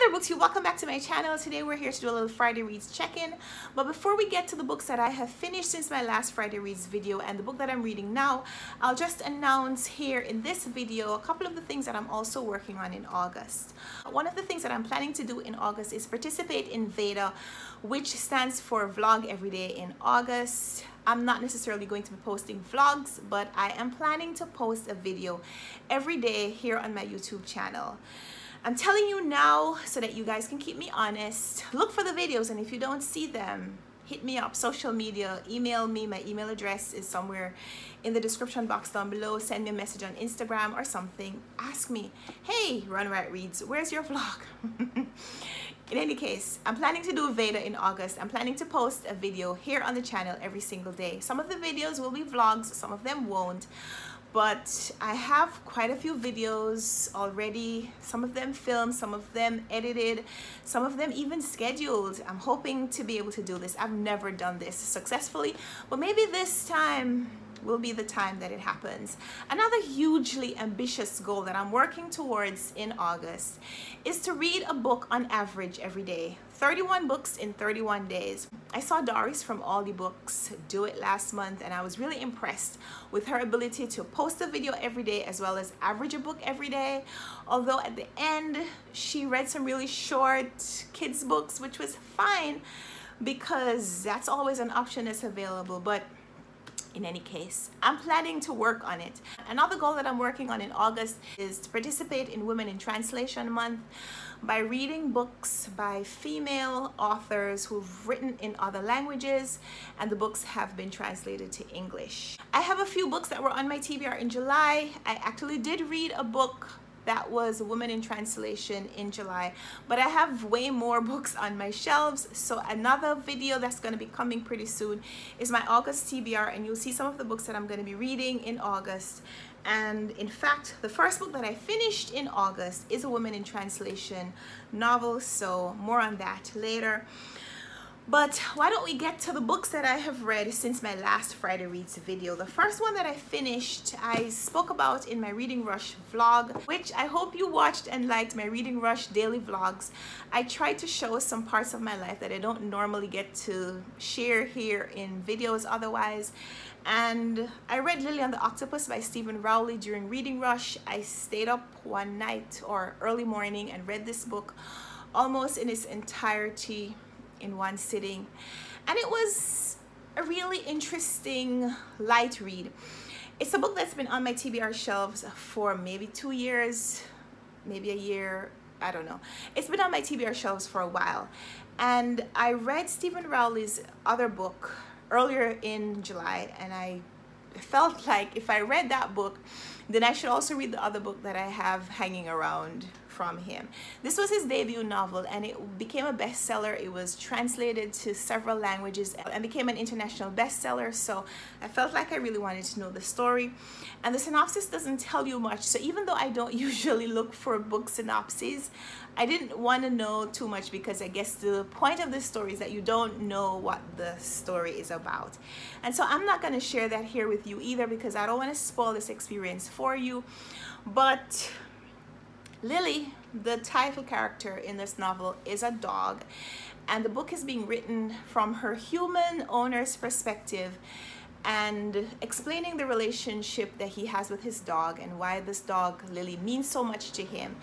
there, books, welcome back to my channel. Today we're here to do a little Friday Reads check-in. But before we get to the books that I have finished since my last Friday Reads video and the book that I'm reading now, I'll just announce here in this video a couple of the things that I'm also working on in August. One of the things that I'm planning to do in August is participate in VEDA, which stands for Vlog Every Day in August. I'm not necessarily going to be posting vlogs, but I am planning to post a video every day here on my YouTube channel. I'm telling you now so that you guys can keep me honest. Look for the videos, and if you don't see them, hit me up, social media, email me. My email address is somewhere in the description box down below. Send me a message on Instagram or something. Ask me, hey, Runwright Reads, where's your vlog? In any case, I'm planning to do VEDA in August. I'm planning to post a video here on the channel every single day. Some of the videos will be vlogs, some of them won't. But I have quite a few videos already, some of them filmed, some of them edited, some of them even scheduled. I'm hoping to be able to do this. I've never done this successfully, but maybe this time will be the time that it happens. Another hugely ambitious goal that I'm working towards in August is to read a book on average every day. 31 books in 31 days. I saw Doris from Aldi Books do it last month, and I was really impressed with her ability to post a video every day as well as average a book every day. Although at the end, she read some really short kids books, which was fine because that's always an option that's available. But in any case, I'm planning to work on it. Another goal that I'm working on in August is to participate in Women in Translation Month by reading books by female authors who've written in other languages and the books have been translated to English. I have a few books that were on my TBR in July. I actually did read a book that was Women in Translation in July, but I have way more books on my shelves. So another video that's going to be coming pretty soon is my August TBR, and you'll see some of the books that I'm going to be reading in August. And in fact, the first book that I finished in August is a Women in Translation novel, so more on that later. But why don't we get to the books that I have read since my last Friday Reads video. The first one that I finished, I spoke about in my Reading Rush vlog, which I hope you watched and liked my Reading Rush daily vlogs. I tried to show some parts of my life that I don't normally get to share here in videos otherwise. And I read Lily and the Octopus by Stephen Rowley during Reading Rush. I stayed up one night or early morning and read this book almost in its entirety in one sitting, and it was a really interesting light read. It's a book that's been on my TBR shelves for maybe 2 years, maybe a year, I don't know. It's been on my TBR shelves for a while, and I read Stephen Rowley's other book earlier in July, and I felt like if I read that book, then I should also read the other book that I have hanging around from him. This was his debut novel, and it became a bestseller. It was translated to several languages and became an international bestseller, so I felt like I really wanted to know the story. And the synopsis doesn't tell you much, so even though I don't usually look for book synopses, I didn't want to know too much because I guess the point of the story is that you don't know what the story is about. And so I'm not going to share that here with you either because I don't want to spoil this experience for you. But Lily, the title character in this novel, is a dog, and the book is being written from her human owner's perspective and explaining the relationship that he has with his dog and why this dog, Lily, means so much to him,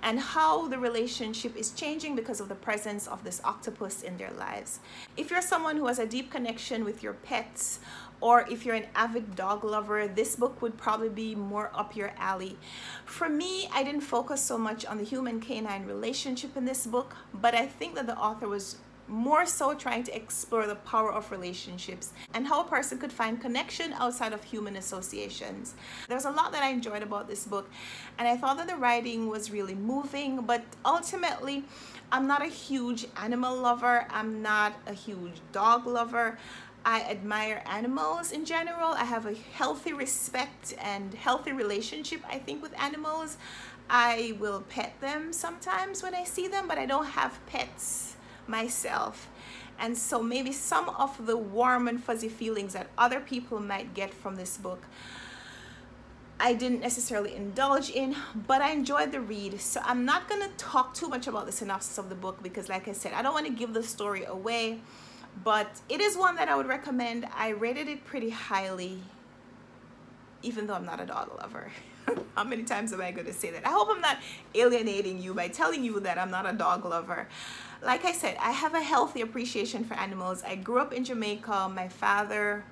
and how the relationship is changing because of the presence of this octopus in their lives. If you're someone who has a deep connection with your pets, or if you're an avid dog lover, this book would probably be more up your alley. For me, I didn't focus so much on the human-canine relationship in this book, but I think that the author was more so trying to explore the power of relationships and how a person could find connection outside of human associations. There's a lot that I enjoyed about this book, and I thought that the writing was really moving, but ultimately, I'm not a huge animal lover. I'm not a huge dog lover. I admire animals in general. I have a healthy respect and healthy relationship, I think, with animals. I will pet them sometimes when I see them, but I don't have pets myself. And so maybe some of the warm and fuzzy feelings that other people might get from this book, I didn't necessarily indulge in, but I enjoyed the read. So I'm not going to talk too much about the synopsis of the book because, like I said, I don't want to give the story away, but it is one that I would recommend. I rated it pretty highly, even though I'm not a dog lover. How many times am I going to say that? I hope I'm not alienating you by telling you that I'm not a dog lover. Like I said, I have a healthy appreciation for animals. I grew up in Jamaica. My father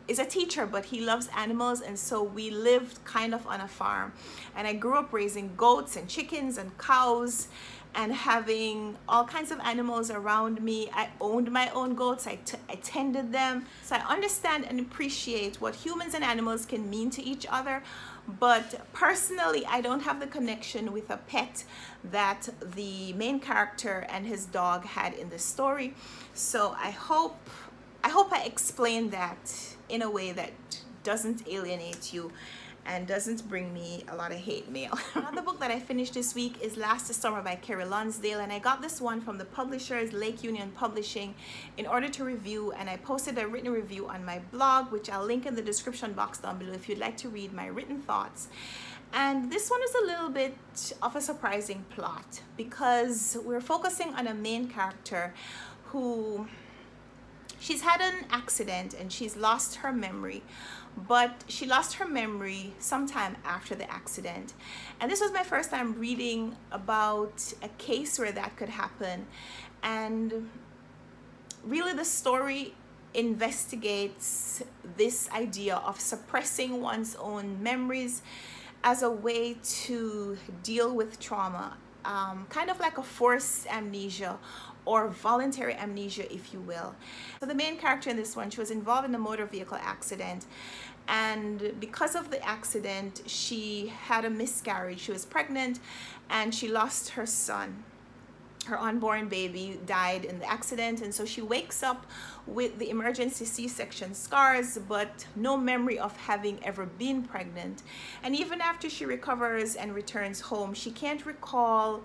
is a teacher, but he loves animals, and so we lived kind of on a farm, and I grew up raising goats and chickens and cows and having all kinds of animals around me. I owned my own goats. I tended them, so I understand and appreciate what humans and animals can mean to each other. But personally, I don't have the connection with a pet that the main character and his dog had in the story. So I hope I explained that in a way that doesn't alienate you and doesn't bring me a lot of hate mail. Another book that I finished this week is Lastessaouira by Kerry Lonsdale, and I got this one from the publishers Lake Union Publishing in order to review, and I posted a written review on my blog, which I'll link in the description box down below if you'd like to read my written thoughts. And this one is a little bit of a surprising plot because we're focusing on a main character who she's had an accident and she's lost her memory, but she lost her memory sometime after the accident. And this was my first time reading about a case where that could happen. And really the story investigates this idea of suppressing one's own memories as a way to deal with trauma, kind of like a forced amnesia or voluntary amnesia, if you will. So the main character in this one, she was involved in a motor vehicle accident, and because of the accident she had a miscarriage. She was pregnant and she lost her son. Her unborn baby died in the accident, and so she wakes up with the emergency C-section scars but no memory of having ever been pregnant. And even after she recovers and returns home, she can't recall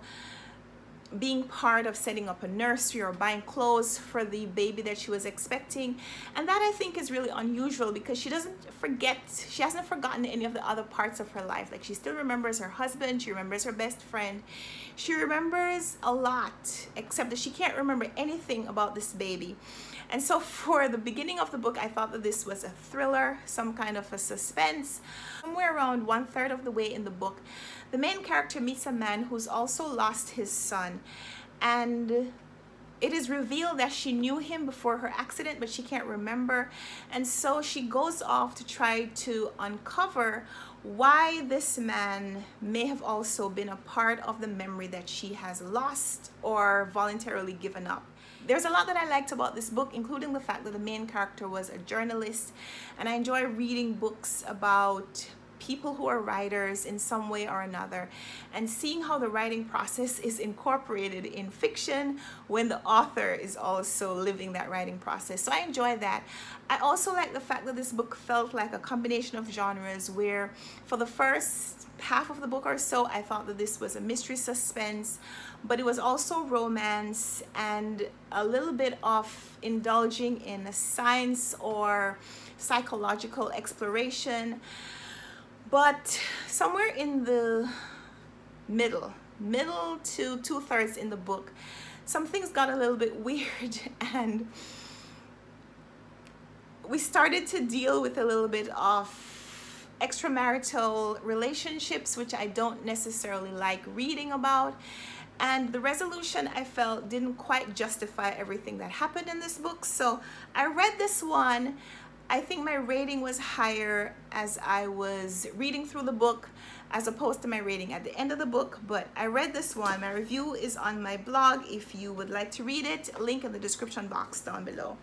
being part of setting up a nursery or buying clothes for the baby that she was expecting. And that I think is really unusual because she hasn't forgotten any of the other parts of her life. Like, she still remembers her husband, she remembers her best friend, she remembers a lot, except that she can't remember anything about this baby. And so for the beginning of the book, I thought that this was a thriller, some kind of a suspense. Somewhere around 1/3 of the way in the book, the main character meets a man who's also lost his son, and it is revealed that she knew him before her accident, but she can't remember. And so she goes off to try to uncover why this man may have also been a part of the memory that she has lost or voluntarily given up. There's a lot that I liked about this book, including the fact that the main character was a journalist, and I enjoy reading books about people who are writers in some way or another and seeing how the writing process is incorporated in fiction when the author is also living that writing process. So I enjoy that. I also like the fact that this book felt like a combination of genres, where for the first half of the book or so I thought that this was a mystery suspense, but it was also romance and a little bit of indulging in a science or psychological exploration. But somewhere in the middle to 2/3 in the book, some things got a little bit weird, and we started to deal with a little bit of extramarital relationships, which I don't necessarily like reading about. And the resolution, I felt, didn't quite justify everything that happened in this book. So I read this one. I think my rating was higher as I was reading through the book as opposed to my rating at the end of the book, but I read this one. My review is on my blog if you would like to read it, link in the description box down below.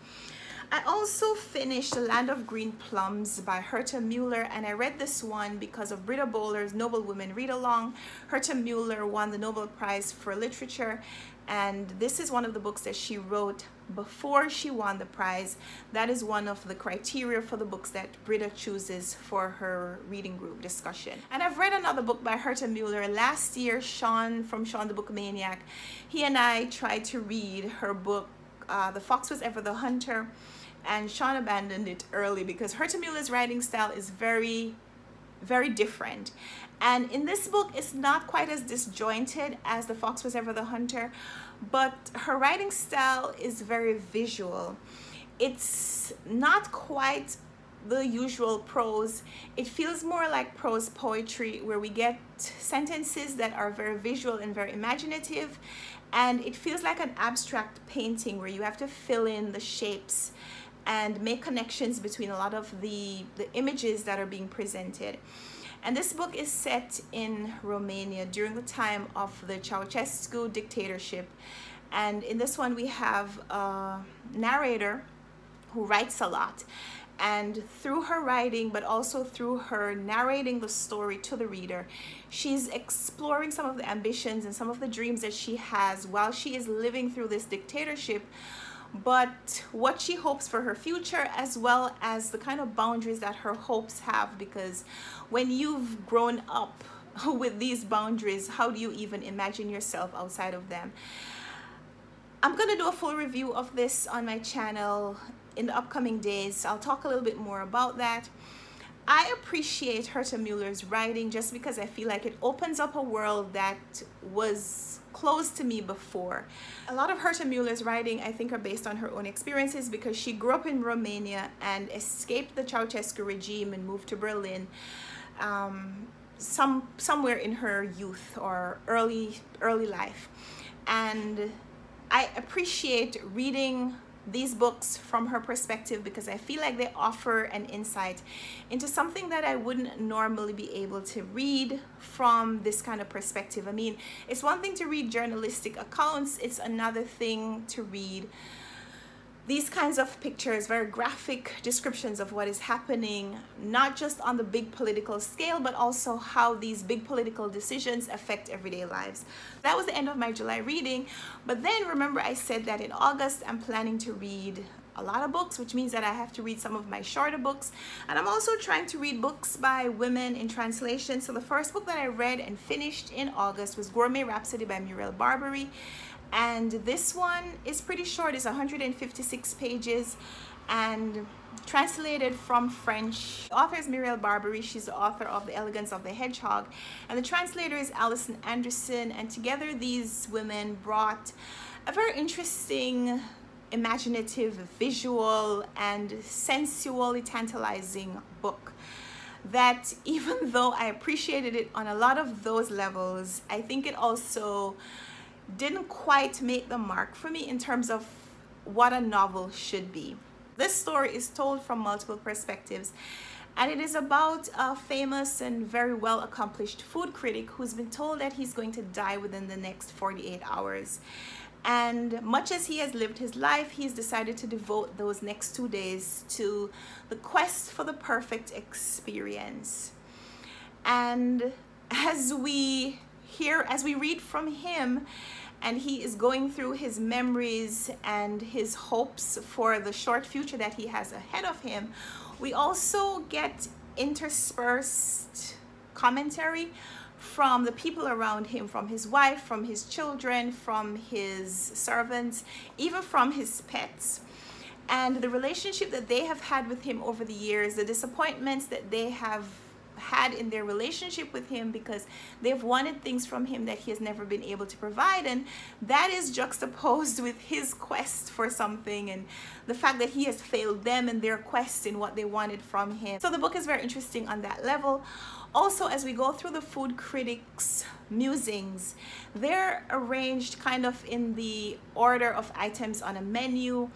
I also finished The Land of Green Plums by Herta Müller, and I read this one because of Britta Bowler's Noble Women Read Along. Herta Müller won the Nobel Prize for Literature, and this is one of the books that she wrote before she won the prize. That is one of the criteria for the books that Britta chooses for her reading group discussion. And I've read another book by Herta Müller. Last year, Sean from Sean the Book Maniac, he and I tried to read her book, The Fox Was Ever the Hunter, and Sean abandoned it early because Herta Müller's writing style is very very different. And in this book, it's not quite as disjointed as The Fox Was Ever the Hunter, but her writing style is very visual. It's not quite the usual prose. It feels more like prose poetry, where we get sentences that are very visual and very imaginative, and it feels like an abstract painting where you have to fill in the shapes and make connections between a lot of the images that are being presented. And this book is set in Romania during the time of the Ceausescu dictatorship. And in this one, we have a narrator who writes a lot. And through her writing, but also through her narrating the story to the reader, she's exploring some of the ambitions and some of the dreams that she has while she is living through this dictatorship, but what she hopes for her future, as well as the kind of boundaries that her hopes have, because when you've grown up with these boundaries, how do you even imagine yourself outside of them? I'm gonna do a full review of this on my channel in the upcoming days. I'll talk a little bit more about that. I appreciate Herta Müller's writing just because I feel like it opens up a world that was closed to me before. A lot of Herta Müller's writing, I think, are based on her own experiences, because she grew up in Romania and escaped the Ceausescu regime and moved to Berlin somewhere in her youth or early life. And I appreciate reading these books from her perspective, because I feel like they offer an insight into something that I wouldn't normally be able to read from this kind of perspective. I mean, it's one thing to read journalistic accounts, it's another thing to read these kinds of pictures, very graphic descriptions of what is happening, not just on the big political scale, but also how these big political decisions affect everyday lives. That was the end of my July reading. But then remember, I said that in August, I'm planning to read a lot of books, which means that I have to read some of my shorter books. And I'm also trying to read books by women in translation. So the first book that I read and finished in August was Gourmet Rhapsody by Muriel Barbary. And this one is pretty short. It's 156 pages and translated from French. The author is Muriel Barbary. She's the author of The Elegance of the Hedgehog. And the translator is Alison Anderson. And together these women brought a very interesting, imaginative, visual, and sensually tantalizing book that, even though I appreciated it on a lot of those levels, I think it also didn't quite make the mark for me in terms of what a novel should be. This story is told from multiple perspectives, and it is about a famous and very well accomplished food critic who's been told that he's going to die within the next 48 hours. And much as he has lived his life, he's decided to devote those next 2 days to the quest for the perfect experience. And as we read from him, and he is going through his memories and his hopes for the short future that he has ahead of him, we also get interspersed commentary from the people around him, from his wife, from his children, from his servants, even from his pets. And the relationship that they have had with him over the years, the disappointments that they have had in their relationship with him because they've wanted things from him that he has never been able to provide, and that is juxtaposed with his quest for something and the fact that he has failed them in their quest in what they wanted from him. So the book is very interesting on that level. Also, as we go through the food critics' musings, they're arranged kind of in the order of items on a menu,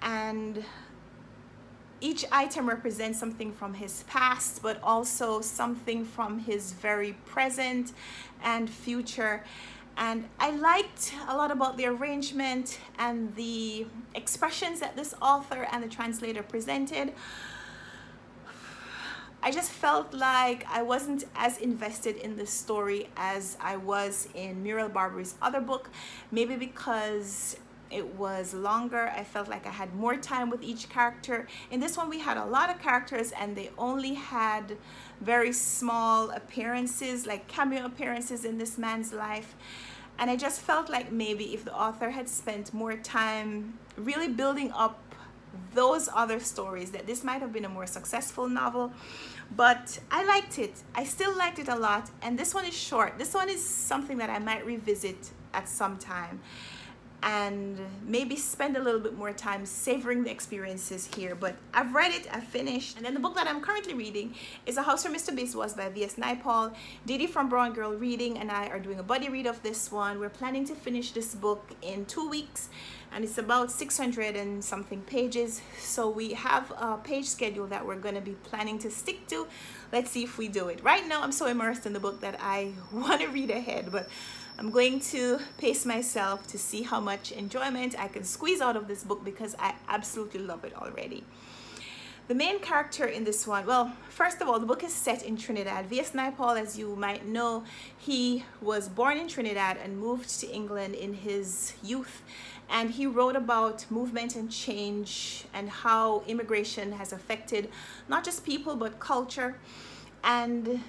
and each item represents something from his past, but also something from his very present and future. And I liked a lot about the arrangement and the expressions that this author and the translator presented. I just felt like I wasn't as invested in this story as I was in Muriel Barbary's other book, maybe because it was longer. I felt like I had more time with each character. In this one, we had a lot of characters and they only had very small appearances, like cameo appearances in this man's life. And I just felt like maybe if the author had spent more time really building up those other stories, that this might have been a more successful novel, but I liked it. I still liked it a lot, and this one is short. This one is something that I might revisit at some time and maybe spend a little bit more time savoring the experiences here. But I've read it, I've finished. And then the book that I'm currently reading is A House for Mr Biswas by V.S. Naipaul. Didi from Brown Girl Reading and I are doing a buddy read of this one. We're planning to finish this book in 2 weeks, and it's about 600 and something pages, so we have a page schedule that we're going to be planning to stick to. Let's see if we do it. Right now I'm so immersed in the book that I want to read ahead, but I'm going to pace myself to see how much enjoyment I can squeeze out of this book, because I absolutely love it already. The main character in this one, well, first of all, the book is set in Trinidad. V.S. Naipaul, as you might know, he was born in Trinidad and moved to England in his youth, and he wrote about movement and change and how immigration has affected not just people but culture. And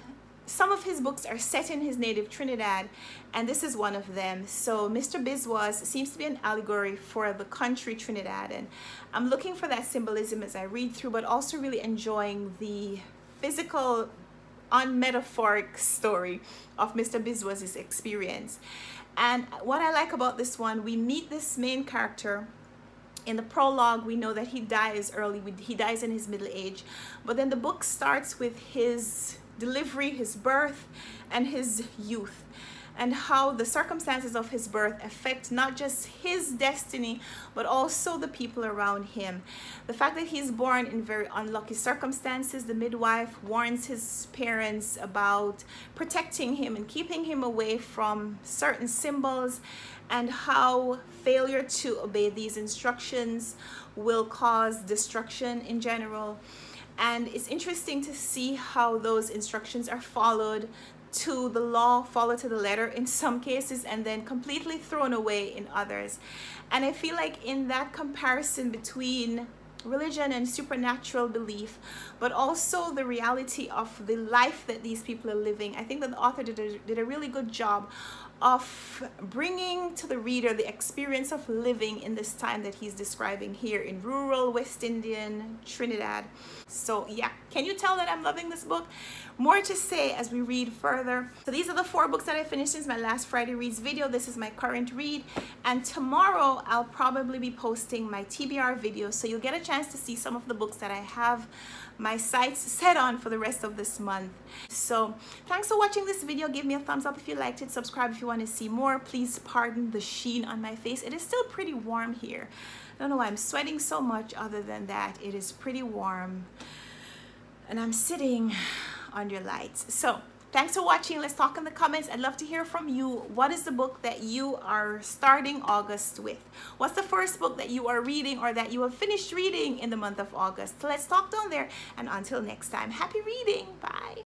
some of his books are set in his native Trinidad, and this is one of them. So Mr. Biswas seems to be an allegory for the country Trinidad, and I'm looking for that symbolism as I read through, but also really enjoying the physical, unmetaphoric story of Mr. Biswas' experience. And what I like about this one, we meet this main character. In the prologue, we know that he dies early, he dies in his middle age, but then the book starts with his delivery, his birth, and his youth, and how the circumstances of his birth affect not just his destiny but also the people around him. The fact that he's born in very unlucky circumstances, the midwife warns his parents about protecting him and keeping him away from certain symbols, and how failure to obey these instructions will cause destruction in general. And it's interesting to see how those instructions are followed to the law, followed to the letter in some cases, and then completely thrown away in others. And I feel like in that comparison between religion and supernatural belief, but also the reality of the life that these people are living, I think that the author did a really good job of bringing to the reader the experience of living in this time that he's describing here in rural West Indian Trinidad. So yeah, can you tell that I'm loving this book? More to say as we read further. So these are the 4 books that I finished since my last Friday Reads video. This is my current read, and tomorrow I'll probably be posting my TBR video, so you'll get a chance to see some of the books that I have my sights set on for the rest of this month. So thanks for watching this video. Give me a thumbs up if you liked it, subscribe if you want to see more. Please pardon the sheen on my face. It is still pretty warm here. I don't know why I'm sweating so much, other than that it is pretty warm and I'm sitting under lights. So thanks for watching. Let's talk in the comments. I'd love to hear from you. What is the book that you are starting August with? What's the first book that you are reading or that you have finished reading in the month of August? So let's talk down there, and until next time, happy reading. Bye.